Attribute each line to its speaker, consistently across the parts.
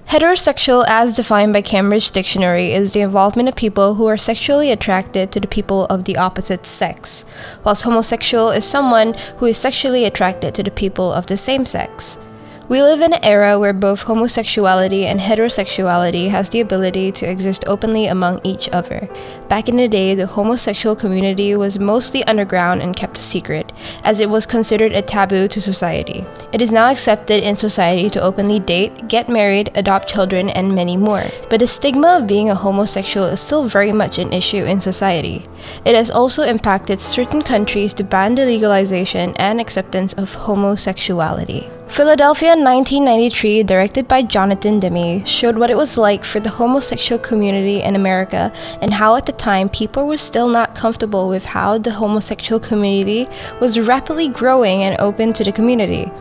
Speaker 1: Heterosexual, as defined by Cambridge Dictionary, is the involvement of people who are sexually attracted to the people of the opposite sex, whilst homosexual is someone who is sexually attracted to the people of the same sex. We live in an era where both homosexuality and heterosexuality has the ability to exist openly among each other. Back in the day, the homosexual community was mostly underground and kept a secret, as it was considered a taboo to society. It is now accepted in society to openly date, get married, adopt children, and many more. But the stigma of being a homosexual is still very much an issue in society. It has also impacted certain countries to ban the legalization and acceptance of homosexuality. Philadelphia 1993, directed by Jonathan Demme, showed what it was like for the homosexual community in America and how at the time people were still not comfortable with how the homosexual community was rapidly growing and open to the community.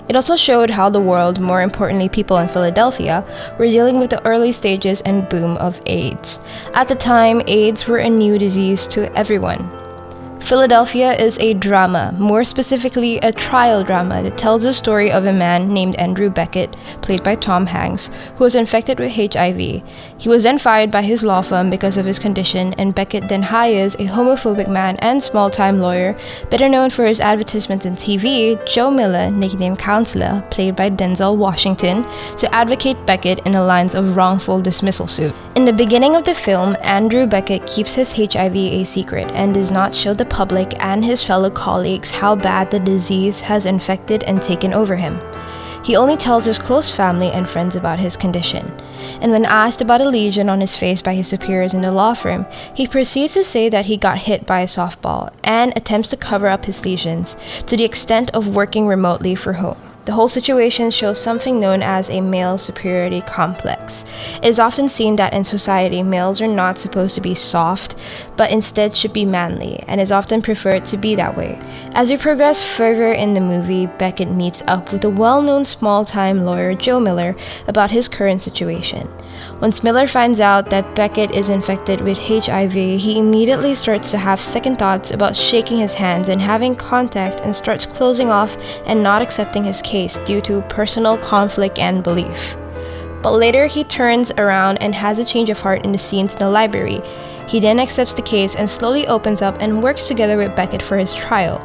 Speaker 1: It also showed how the world, more importantly people in Philadelphia, were dealing with the early stages and boom of AIDS. At the time, AIDS were a new disease to everyone. Philadelphia is a drama, more specifically a trial drama that tells the story of a man named Andrew Beckett, played by Tom Hanks, who was infected with HIV. He was then fired by his law firm because of his condition, and Beckett then hires a homophobic man and small-time lawyer, better known for his advertisements on TV, Joe Miller, nicknamed Counselor, played by Denzel Washington, to advocate Beckett in the lines of wrongful dismissal suit. In the beginning of the film, Andrew Beckett keeps his HIV a secret and does not show the public and his fellow colleagues how bad the disease has infected and taken over him. He only tells his close family and friends about his condition. And when asked about a lesion on his face by his superiors in the law firm, he proceeds to say that he got hit by a softball and attempts to cover up his lesions to the extent of working remotely for home. The whole situation shows something known as a male superiority complex. It is often seen that in society, males are not supposed to be soft, but instead should be manly, and is often preferred to be that way. As we progress further in the movie, Beckett meets up with the well-known small-time lawyer Joe Miller about his current situation. Once Miller finds out that Beckett is infected with HIV, he immediately starts to have second thoughts about shaking his hands and having contact, and starts closing off and not accepting his case due to personal conflict and belief. But later he turns around and has a change of heart in the scenes in the library. He then accepts the case and slowly opens up and works together with Beckett for his trial.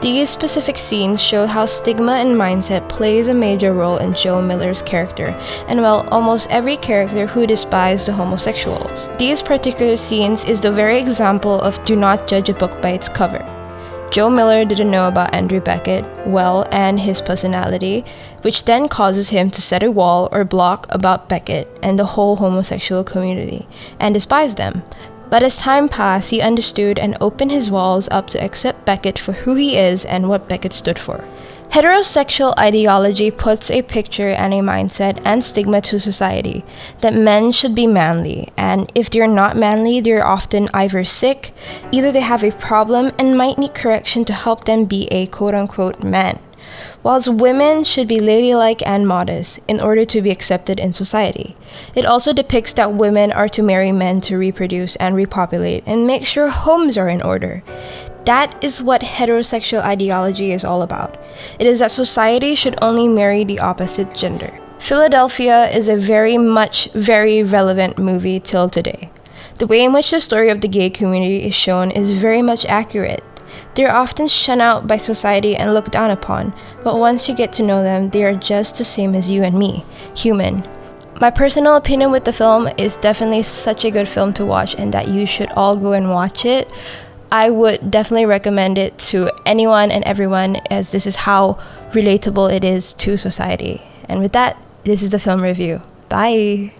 Speaker 1: These specific scenes show how stigma and mindset plays a major role in Joe Miller's character, and while almost every character who despised the homosexuals. These particular scenes is the very example of do not judge a book by its cover. Joe Miller didn't know about Andrew Beckett well and his personality, which then causes him to set a wall or block about Beckett and the whole homosexual community, and despise them. But as time passed, he understood and opened his walls up to accept Beckett for who he is and what Beckett stood for. Heterosexual ideology puts a picture and a mindset and stigma to society that men should be manly, and if they're not manly, they're often either sick, either they have a problem and might need correction to help them be a quote-unquote man, whilst women should be ladylike and modest in order to be accepted in society. It also depicts that women are to marry men to reproduce and repopulate and make sure homes are in order. That is what heterosexual ideology is all about. It is that society should only marry the opposite gender. Philadelphia is a very relevant movie till today. The way in which the story of the gay community is shown is very much accurate. They're often shunned out by society and looked down upon, but once you get to know them, they are just the same as you and me, human. My personal opinion with the film is definitely such a good film to watch, and that you should all go and watch it. I would definitely recommend it to anyone and everyone, as this is how relatable it is to society. And with that, this is the film review. Bye!